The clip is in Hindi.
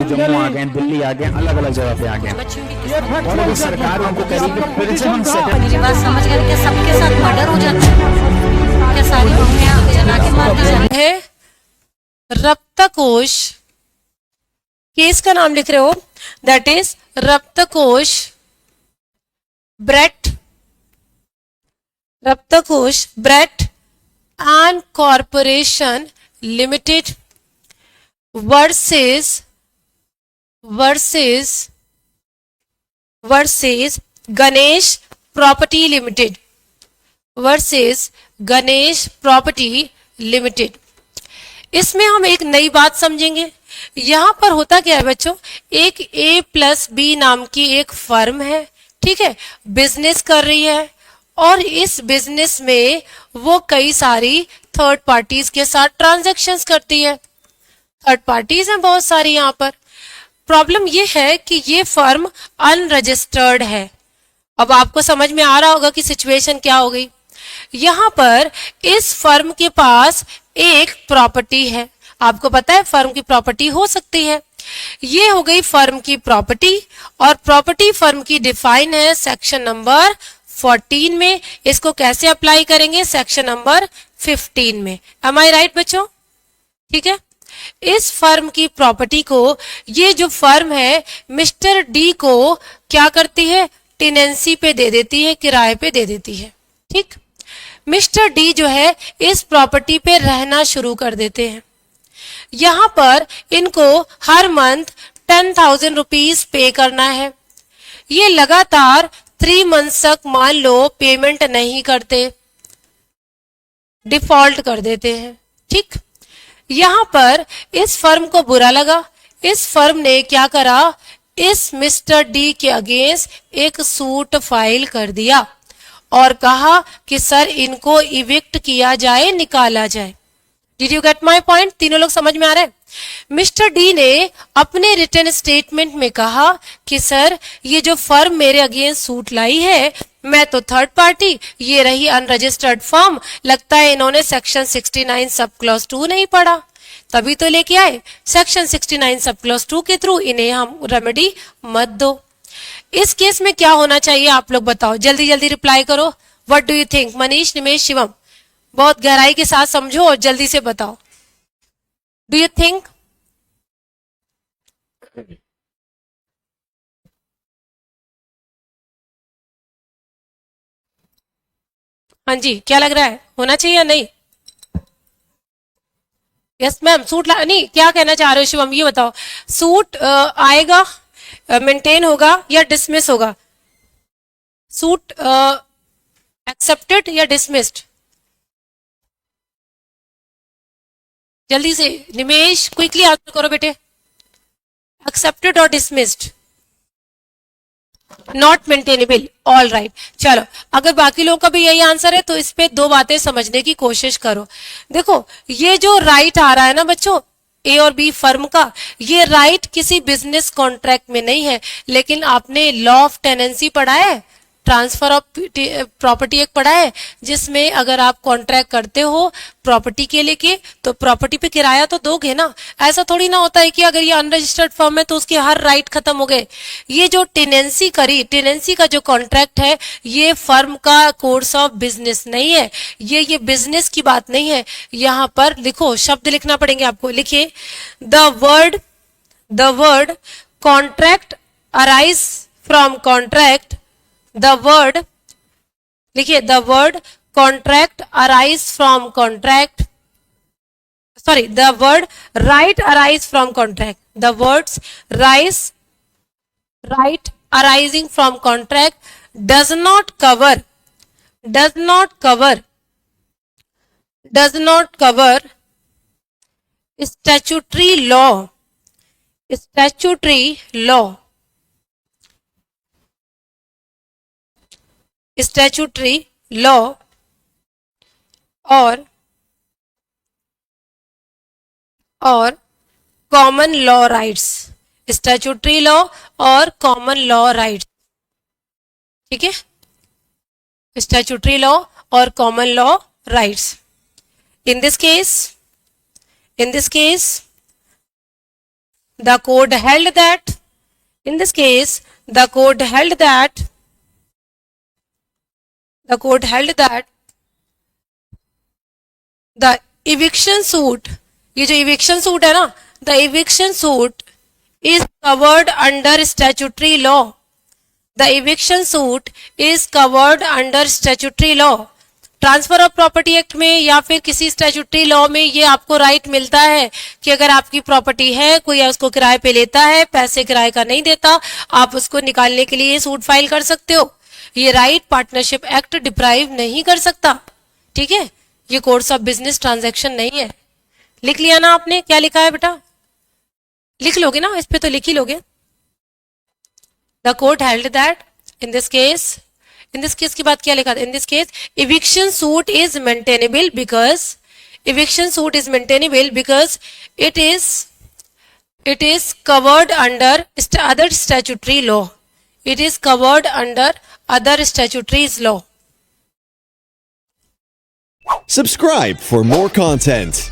जम्मू आ गए, दिल्ली आ गए, अलग अलग जगह पे आ गए, और अभी सरकार उनको करी कि फिर से हम मेरी बात समझ गए कि सबके साथ मर्डर हो जाता है, क्या सारी बहुएं जला के मार दी जाती है। रक्तकोश, केस का नाम लिख रहे हो, दैट इज रक्तकोश ब्रेट, रक्तकोश ब्रेट and corporation limited versus Ganesh property limited, versus Ganesh property limited. इसमें हम एक नई बात समझेंगे। यहां पर होता क्या है बच्चों, एक A+B नाम की एक फर्म है, ठीक है, बिजनेस कर रही है, और इस बिजनेस में वो कई सारी थर्ड पार्टीज के साथ ट्रांजैक्शंस करती है। थर्ड पार्टीज हैं बहुत सारी यहाँ पर। प्रॉब्लम ये है कि ये फर्म अनरजिस्टर्ड है। अब आपको समझ में आ रहा होगा कि सिचुएशन क्या हो गई। यहाँ पर इस फर्म के पास एक प्रॉपर्टी है, आपको पता है फर्म की प्रॉपर्टी हो सकती है, ये हो गई फर्म की प्रॉपर्टी, और प्रॉपर्टी फर्म की डिफाइन है सेक्शन नंबर 14 में। इसको कैसे अप्लाई करेंगे, सेक्शन नंबर 15 में। एम आई राइट बच्चों? ठीक है, इस फर्म की प्रॉपर्टी को ये जो फर्म है मिस्टर डी को क्या करती है, टेनेंसी पे दे देती है, किराए पे दे देती है। ठीक, मिस्टर डी जो है इस प्रॉपर्टी पे रहना शुरू कर देते हैं। यहां पर इनको हर मंथ 10,000 रुपीज पे करना है। ये लगातार 3 मंथ तक मान लो पेमेंट नहीं करते, डिफॉल्ट कर देते हैं। ठीक, यहां पर इस फर्म को बुरा लगा, इस फर्म ने क्या करा, इस मिस्टर डी के अगेंस्ट एक सूट फाइल कर दिया और कहा कि सर इनको इविक्ट किया जाए, निकाला जाए। Did you get my point? तीनों लोग समझ में आ रहे हैं? मिस्टर डी ने अपने रिटर्न स्टेटमेंट में कहा कि सर ये जो फर्म मेरे अगेंस्ट सूट लाई है, मैं तो थर्ड पार्टी, ये रही अनरजिस्टर्ड फर्म, लगता है इन्होंने सेक्शन 69 सब क्लॉज 2 नहीं पढ़ा, तभी तो लेके आए सेक्शन 69 सब क्लॉज 2 के थ्रू इन्हें हम रेमेडी मत दो। इस केस में क्या होना चाहिए आप लोग बताओ, जल्दी जल्दी रिप्लाई करो। What do you think? Manish, Nimesh, Shivam, बहुत गहराई के साथ समझो और जल्दी से बताओ। Do you think? हाँ जी, क्या लग रहा है, होना चाहिए या नहीं? यस मैम, सूट नहीं, क्या कहना चाह रहे हो शिवम, ये बताओ, सूट आएगा, मेंटेन होगा या डिसमिस होगा? सूट एक्सेप्टेड या डिसमिस्ड? जल्दी से निमेश, क्विकली आंसर करो बेटे। एक्सेप्टेड और dismissed? Not maintainable. All right, चलो अगर बाकी लोगों का भी यही आंसर है तो इस पे 2 बातें समझने की कोशिश करो। देखो, ये जो राइट आ रहा है ना बच्चों, ए और बी फर्म का, ये राइट किसी बिजनेस कॉन्ट्रैक्ट में नहीं है, लेकिन आपने लॉ ऑफ टेनेंसी पढ़ा है, ट्रांसफर ऑफ प्रॉपर्टी एक पढ़ा है, जिसमें अगर आप कॉन्ट्रैक्ट करते हो प्रॉपर्टी के लेके तो प्रॉपर्टी पे किराया तो दोगे ना। ऐसा थोड़ी ना होता है कि अगर ये अनरजिस्टर्ड फर्म है तो उसके हर राइट खत्म हो गए। ये जो टेनेंसी करी, टेनेंसी का जो कॉन्ट्रैक्ट है, ये फर्म का कोर्स ऑफ बिजनेस नहीं है, ये बिजनेस की बात नहीं है। यहाँ पर लिखो, शब्द लिखना पड़ेंगे आपको, लिखिए the void contract arise from contract, the word, लिखिए the word contract arise from contract, sorry, the word right arise from contract, the words right arising from contract does not cover statutory law statutory law और common law rights, statutory law और कॉमन लॉ राइट्स। ठीक है, स्टैट्यूटरी लॉ और common law rights. in this case the court held that, in this case, the court held that the eviction suit, ये जो eviction suit है ना, the eviction suit is covered under statutory law. The eviction suit is covered under statutory law. Transfer of property act में या फिर किसी स्टैट्यूटरी लॉ में ये आपको राइट मिलता है कि अगर आपकी प्रॉपर्टी है, कोई उसको किराए पे लेता है, पैसे किराए का नहीं देता, आप उसको निकालने के लिए सूट फाइल कर सकते हो। ये राइट पार्टनरशिप एक्ट डिप्राइव नहीं कर सकता, ठीक है। ये कोर्स ऑफ बिजनेस ट्रांजैक्शन नहीं है। लिख लिया ना आपने, क्या लिखा है बेटा? लिख लोगे ना, इस पे तो लिख ही लोगे। The court held that in this case के बाद क्या लिखा था? In this case eviction suit is maintainable because it is covered under other statutory law. It is covered under other statutory law. Subscribe for more content.